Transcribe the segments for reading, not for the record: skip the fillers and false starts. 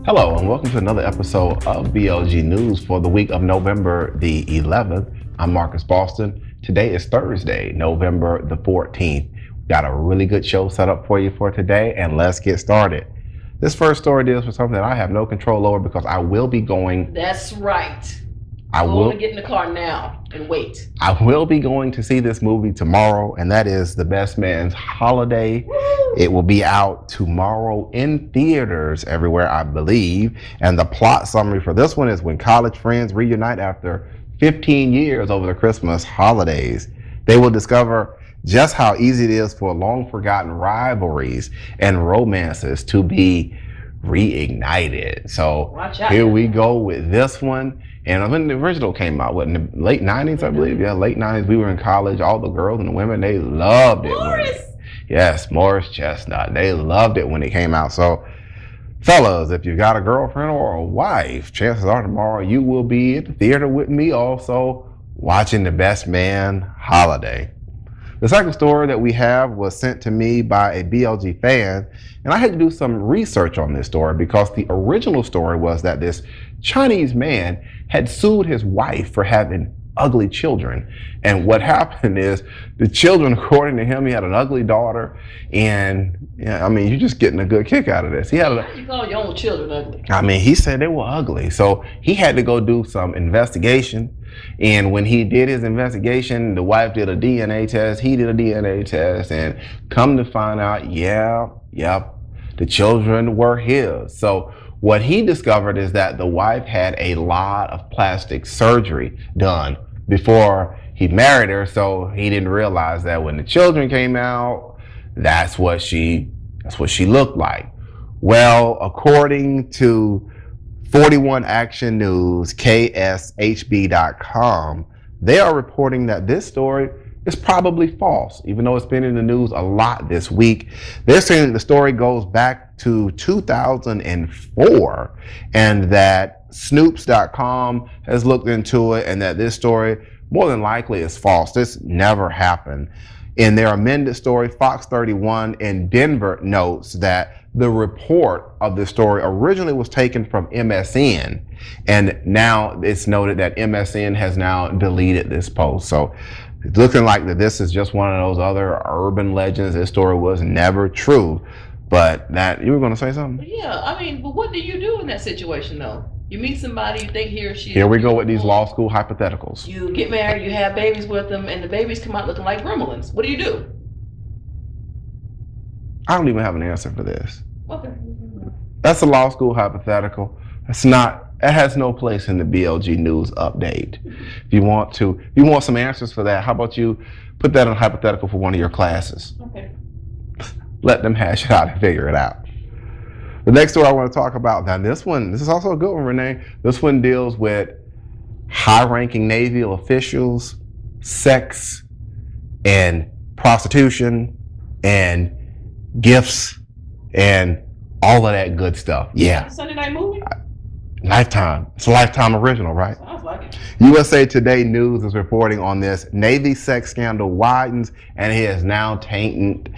Hello and welcome to another episode of BLG News for the week of November the 11th. I'm Marcus Boston. Today is Thursday, November the 14th. Got a really good show set up for you for today, and let's get started. This first story deals with something that I have no control over because I will be going. That's right. I will get in the car now and wait. I will be going to see this movie tomorrow, and that is The Best Man's Holiday. Woo! It will be out tomorrow in theaters everywhere, I believe. And the plot summary for this one is when college friends reunite after 15 years over the Christmas holidays, they will discover just how easy it is for long forgotten rivalries and romances to be reignited. So here we go with this one. And when the original came out, what, in the late 90s, I believe? Yeah, late 90s. We were in college. All the girls and the women, they loved it. Yes, Morris Chestnut. They loved it when it came out. So, fellas, if you got a girlfriend or a wife, chances are tomorrow you will be at the theater with me also watching The Best Man Holiday. The second story that we have was sent to me by a BLG fan, and I had to do some research on this story because the original story was that this Chinese man had sued his wife for having ugly children. And what happened is the children, according to him, he had an ugly daughter, and yeah, I mean, you're just getting a good kick out of this. You call your own children ugly? I mean, he said they were ugly. So he had to go do some investigation. And when he did his investigation, the wife did a DNA test, he did a DNA test, and come to find out, the children were his. So what he discovered is that the wife had a lot of plastic surgery done before he married her, so he didn't realize that when the children came out, that's what she looked like. Well, according to 41 Action News, KSHB.com, they are reporting that this story is probably false, even though it's been in the news a lot this week. They're saying that the story goes back to 2004 and that Snoops.com has looked into it and that this story more than likely is false. This never happened. In their amended story, Fox 31 in Denver notes that the report of the story originally was taken from MSN, and now it's noted that MSN has now deleted this post. So it's looking like that this is just one of those other urban legends. This story was never true. But that, you were going to say something? Yeah, I mean, but what do you do in that situation, though? You meet somebody, you think he or she... Here we go with these law school hypotheticals. You get married, you have babies with them, and the babies come out looking like gremlins. What do you do? I don't even have an answer for this. Okay. That's a law school hypothetical. It's not... It has no place in the BLG News update. If you want some answers for that, how about you put that in a hypothetical for one of your classes? Okay. Let them hash it out and figure it out. The next story I want to talk about, now this is also a good one, Renee. This one deals with high-ranking Navy officials, sex, and prostitution, and gifts, and all of that good stuff. Yeah. Sunday night movie? Lifetime. It's a Lifetime original, right? Sounds like it. USA Today News is reporting on this. Navy sex scandal widens, and it is now tainted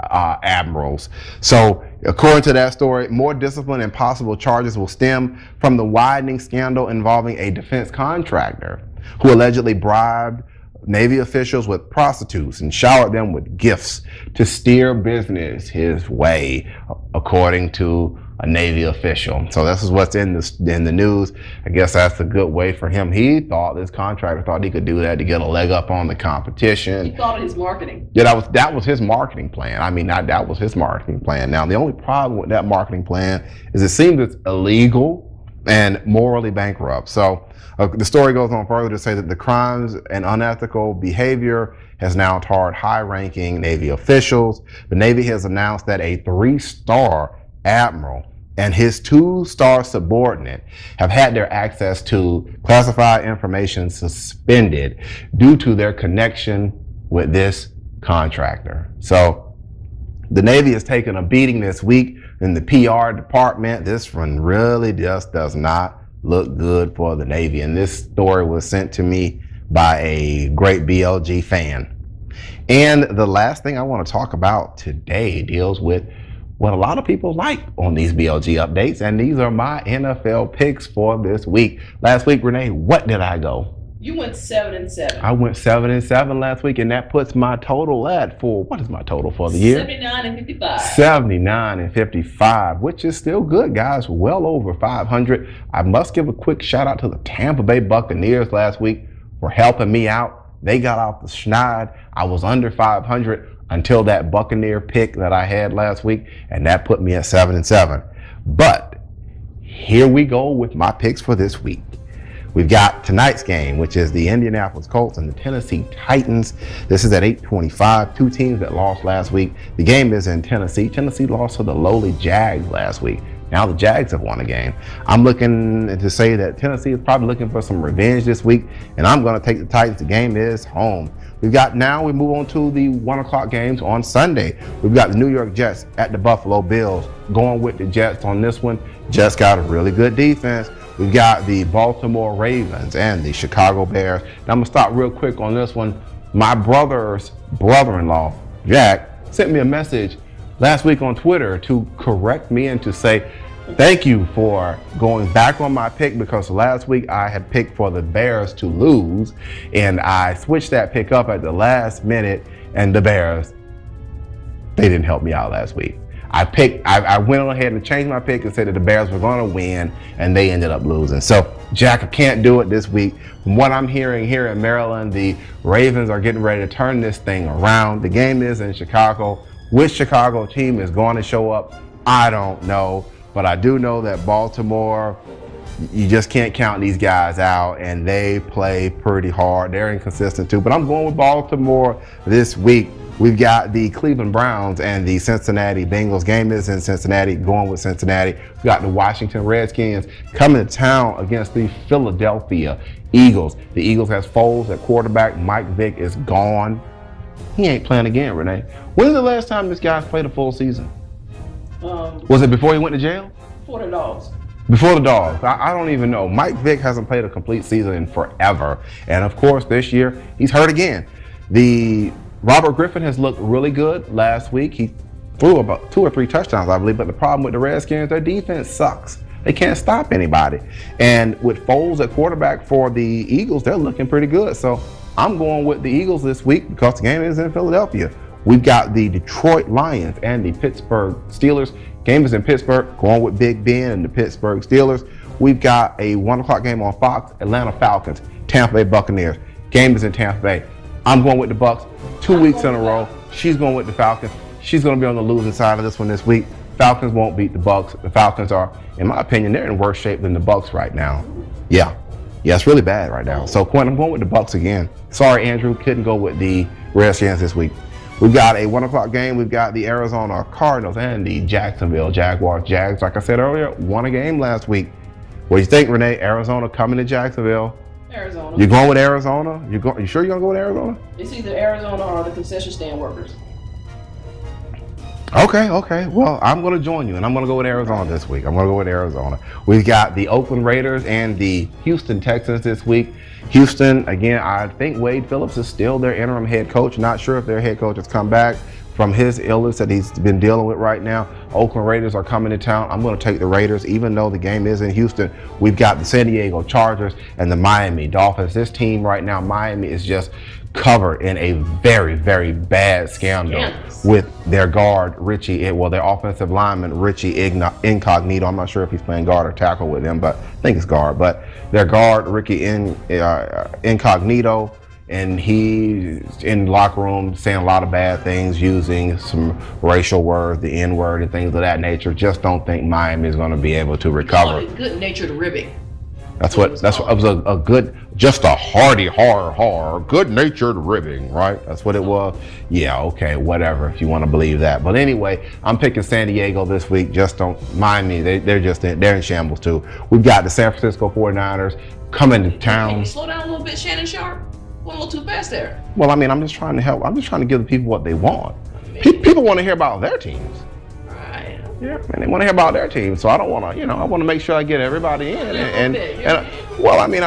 admirals. So, according to that story, more discipline and possible charges will stem from the widening scandal involving a defense contractor who allegedly bribed Navy officials with prostitutes and showered them with gifts to steer business his way, according to a Navy official. So this is what's in the news. I guess that's a good way for him. This contractor thought he could do that to get a leg up on the competition. He thought it his marketing. Yeah, that was his marketing plan. I mean, that was his marketing plan. Now, the only problem with that marketing plan is it seems it's illegal and morally bankrupt. So the story goes on further to say that the crimes and unethical behavior has now tarred high-ranking Navy officials. The Navy has announced that a 3-star admiral and his 2-star subordinate have had their access to classified information suspended due to their connection with this contractor. So the Navy has taken a beating this week in the PR department. This one really just does not look good for the Navy. And this story was sent to me by a great BLG fan. And the last thing I want to talk about today deals with what a lot of people like on these BLG updates, and these are my NFL picks for this week. Last week, Renee, what did I go? You went 7-7. I went 7-7 last week, and that puts my total what is my total for the year? 79-55. 79-55, which is still good, guys. Well over 500. I must give a quick shout out to the Tampa Bay Buccaneers last week for helping me out. They got off the schneid. I was under 500 until that Buccaneer pick that I had last week, and that put me at 7-7. But here we go with my picks for this week. We've got tonight's game, which is the Indianapolis Colts and the Tennessee Titans. This is at 8:25. Two teams that lost last week. The game is in Tennessee. Tennessee lost to the lowly Jags last week. Now the Jags have won a game. I'm looking to say that Tennessee is probably looking for some revenge this week, and I'm going to take the Titans. The game is home. We move on to the 1 o'clock games on Sunday. We've got the New York Jets at the Buffalo Bills. Going with the Jets on this one. Jets got a really good defense. We've got the Baltimore Ravens and the Chicago Bears. Now I'm going to stop real quick on this one. My brother's brother-in-law, Jack, sent me a message last week on Twitter to correct me and to say thank you for going back on my pick, because last week I had picked for the Bears to lose, and I switched that pick up at the last minute, and the Bears, they didn't help me out last week. I went on ahead and changed my pick and said that the Bears were going to win, and they ended up losing. So, Jack, I can't do it this week. From what I'm hearing here in Maryland, the Ravens are getting ready to turn this thing around. The game is in Chicago. Which Chicago team is going to show up? I don't know. But I do know that Baltimore, you just can't count these guys out, and they play pretty hard. They're inconsistent too. But I'm going with Baltimore this week. We've got the Cleveland Browns and the Cincinnati Bengals. Game is in Cincinnati, going with Cincinnati. We've got the Washington Redskins coming to town against the Philadelphia Eagles. The Eagles has Foles at quarterback. Mike Vick is gone. He ain't playing again, Renee. When's the last time this guy's played a full season? Was it before he went to jail? For the Dogs. Before the Dogs. I don't even know. Mike Vick hasn't played a complete season in forever. And of course, this year, he's hurt again. The Robert Griffin has looked really good last week. He threw about 2 or 3 touchdowns, I believe. But the problem with the Redskins, their defense sucks. They can't stop anybody. And with Foles at quarterback for the Eagles, they're looking pretty good. So I'm going with the Eagles this week because the game is in Philadelphia. We've got the Detroit Lions and the Pittsburgh Steelers. Game is in Pittsburgh, going with Big Ben and the Pittsburgh Steelers. We've got a 1 o'clock game on Fox, Atlanta Falcons, Tampa Bay Buccaneers. Game is in Tampa Bay. I'm going with the Bucs 2 weeks in a row. She's going with the Falcons. She's going to be on the losing side of this one this week. Falcons won't beat the Bucs. The Falcons are, in my opinion, they're in worse shape than the Bucs right now. Yeah, it's really bad right now. So, Quinn, I'm going with the Bucs again. Sorry, Andrew, couldn't go with the Redskins this week. We've got a 1 o'clock game. We've got the Arizona Cardinals and the Jacksonville Jaguars. Jags, like I said earlier, won a game last week. What do you think, Renee? Arizona coming to Jacksonville. Arizona. You going with Arizona? You sure you're going to go with Arizona? It's either Arizona or the concession stand workers. Okay. Well, I'm going to join you, and I'm going to go with Arizona this week. I'm going to go with Arizona. We've got the Oakland Raiders and the Houston Texans this week. Houston, again, I think Wade Phillips is still their interim head coach. Not sure if their head coach has come back from his illness that he's been dealing with right now. Oakland Raiders are coming to town. I'm going to take the Raiders, even though the game is in Houston. We've got the San Diego Chargers and the Miami Dolphins. This team right now, Miami, is just covered in a very, very bad scandal with their guard, their offensive lineman, Richie Incognito. I'm not sure if he's playing guard or tackle with them, but I think it's guard. But their guard, Ricky Incognito, and he's in the locker room saying a lot of bad things, using some racial words, the N-word and things of that nature. Just don't think Miami is going to be able to recover. Good-natured ribbing. It was a good, just a hearty, good-natured ribbing, right? That's what it was. Yeah, okay, whatever, if you want to believe that. But anyway, I'm picking San Diego this week. Just don't mind me. They're in shambles too. We've got the San Francisco 49ers coming to town. Can you slow down a little bit, Shannon Sharp? Went a little too fast there. Well, I mean, I'm just trying to help. I'm just trying to give the people what they want. People want to hear about their teams. Yeah, and they want to hear about their team, so I don't want to, I want to make sure I get everybody in. And Well, I mean,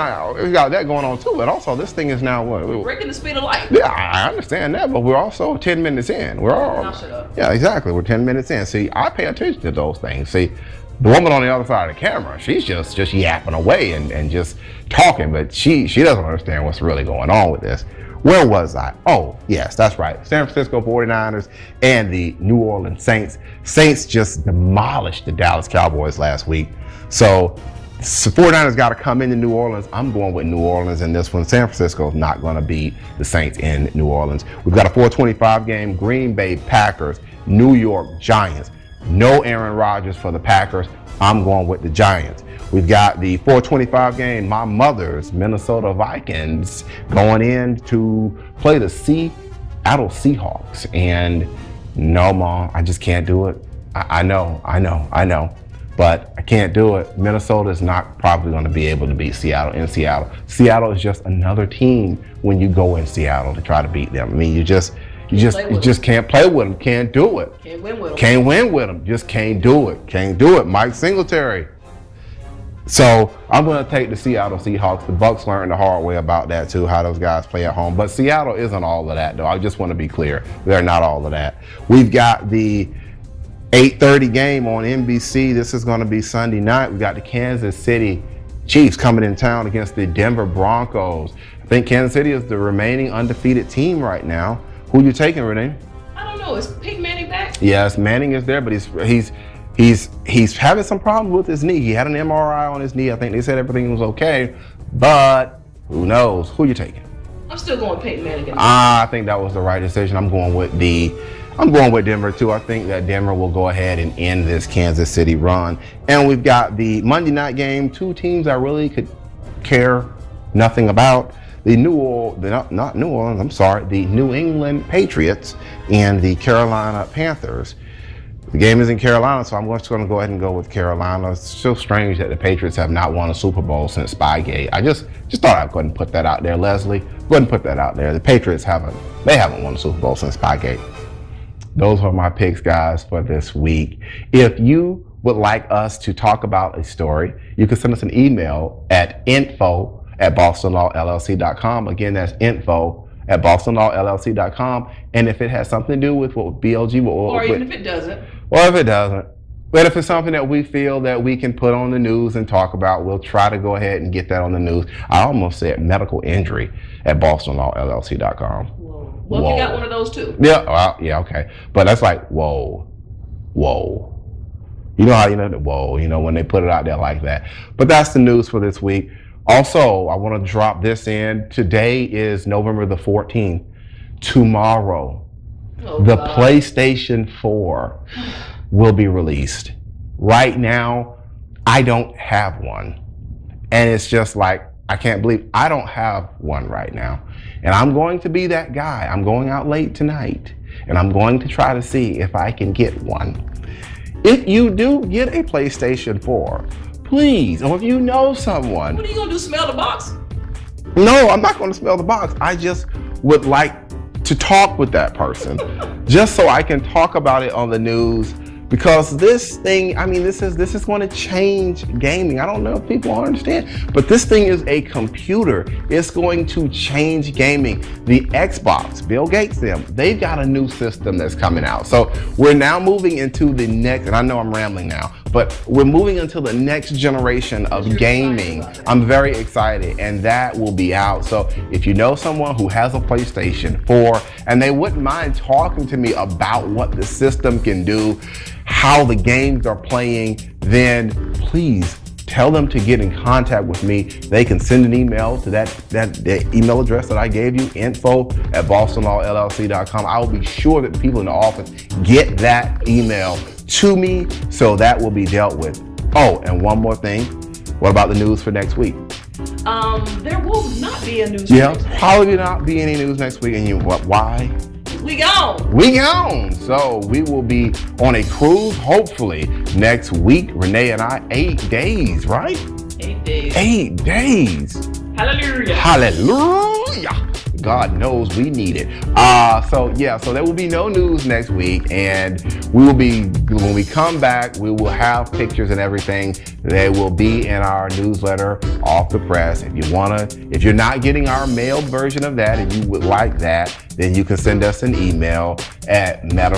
we got that going on too, but also this thing is now what? Breaking the speed of light. Yeah, I understand that, but we're also 10 minutes in. We're all. Now shut up. Yeah, exactly. We're 10 minutes in. See, I pay attention to those things. See, the woman on the other side of the camera, she's just yapping away and just talking, but she doesn't understand what's really going on with this. Where was I? Oh, yes, that's right. San Francisco 49ers and the New Orleans Saints. Saints just demolished the Dallas Cowboys last week. So 49ers got to come into New Orleans. I'm going with New Orleans in this one. San Francisco is not going to beat the Saints in New Orleans. We've got a 4:25 game. Green Bay Packers, New York Giants. No Aaron Rodgers for the Packers. I'm going with the Giants. We've got the 4:25 game. My mother's Minnesota Vikings going in to play the Seattle Seahawks. And no, Mom, I just can't do it. I know. But I can't do it. Minnesota is not probably going to be able to beat Seattle in Seattle. Seattle is just another team when you go in Seattle to try to beat them. I mean, you just can't play with them. Can't do it. Can't win with them. Can't win with them. Just can't do it. Can't do it. Mike Singletary. So I'm going to take the Seattle Seahawks. The Bucs learned the hard way about that too, how those guys play at home. But Seattle isn't all of that, though. I just want to be clear. They're not all of that. We've got the 8:30 game on NBC. This is going to be Sunday night. We got the Kansas City Chiefs coming in town against the Denver Broncos. I think Kansas City is the remaining undefeated team right now. Who you taking, Renee? I don't know. Is Peyton Manning back? Yes, Manning is there, but he's having some problems with his knee. He had an MRI on his knee. I think they said everything was okay, but who knows? Who you taking? I'm still going Peyton Manning. I think that was the right decision. I'm going with Denver too. I think that Denver will go ahead and end this Kansas City run. And we've got the Monday night game. Two teams I really could care nothing about. The New England Patriots and the Carolina Panthers. The game is in Carolina, so I'm just going to go ahead and go with Carolina. It's so strange that the Patriots have not won a Super Bowl since Spygate. I just thought I'd go ahead and put that out there, Leslie. Go ahead and put that out there. The Patriots haven't won a Super Bowl since Spygate. Those are my picks, guys, for this week. If you would like us to talk about a story, you can send us an email at info@bostonlawllc.com. Again, that's info@bostonlawllc.com. And if it has something to do with what BLG or even if it doesn't. Or if it doesn't. But if it's something that we feel that we can put on the news and talk about, we'll try to go ahead and get that on the news. I almost said medical injury at bostonlawllc.com. Well, you got one of those too. Yeah, well, yeah, okay. But that's like, whoa. You know how when they put it out there like that. But that's the news for this week. Also, I want to drop this in. Today is November the 14th. Tomorrow, the PlayStation 4 will be released. Right now, I don't have one. And it's just like, I can't believe I don't have one right now. And I'm going to be that guy. I'm going out late tonight and I'm going to try to see if I can get one. If you do get a PlayStation 4, please, or if you know someone. What are you going to do, smell the box? No, I'm not going to smell the box. I just would like to talk with that person just so I can talk about it on the news. Because this thing, this is going to change gaming. I don't know if people understand, but this thing is a computer. It's going to change gaming. The Xbox, Bill Gates, they've got a new system that's coming out. So we're now moving into the next, and I know I'm rambling now, but we're moving into the next generation of gaming. I'm very excited, and that will be out. So if you know someone who has a PlayStation 4 and they wouldn't mind talking to me about what the system can do, how the games are playing, then please tell them to get in contact with me. They can send an email to that email address that I gave you, info@bostonlawllc.com. I will be sure that the people in the office get that email to me, so that will be dealt with. Oh, and one more thing. What about the news for next week? There will not be a news. Yeah, probably not be any news next week. And why? We gone. So we will be on a cruise, hopefully, next week. Renee and I, 8 days, right? 8 days. 8 days. Hallelujah. Hallelujah. God knows we need it. So there will be no news next week, and when we come back, we will have pictures and everything. They will be in our newsletter, Off the Press. If you're not getting our mailed version of that and you would like that, then you can send us an email at I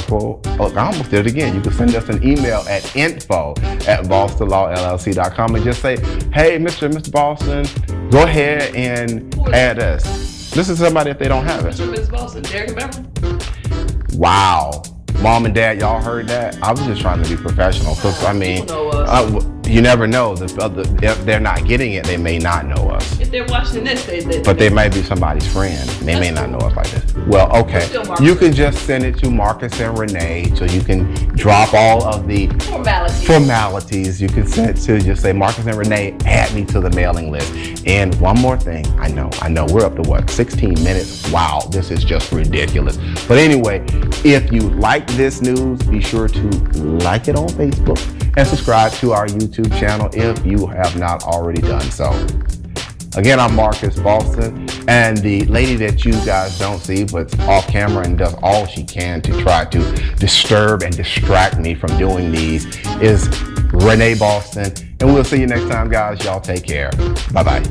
almost did it again. You can send us an email at info@bostonlawllc.com and just say, hey, Mr. Boston, go ahead and add us. This is somebody if they don't have it. Mr. and Ms. Boston, Derek and Beverly. Wow. Mom and Dad, y'all heard that? I was just trying to be professional because, I mean, you never know. If they're not getting it, they may not know us. If they're watching this, they might be somebody's friend. They may not know us like this. Well, okay. You can just send it to Marcus and Renee, so you can drop all of the formalities. You can send it to just say, Marcus and Renee, add me to the mailing list. And one more thing, I know, we're up to 16 minutes. Wow, this is just ridiculous. But anyway, if you like this news, be sure to like it on Facebook and subscribe to our YouTube channel if you have not already done so. Again, I'm Marcus Boston, and the lady that you guys don't see but's off camera and does all she can to try to disturb and distract me from doing these is Renee Boston. And we'll see you next time, guys. Y'all take care. Bye-bye.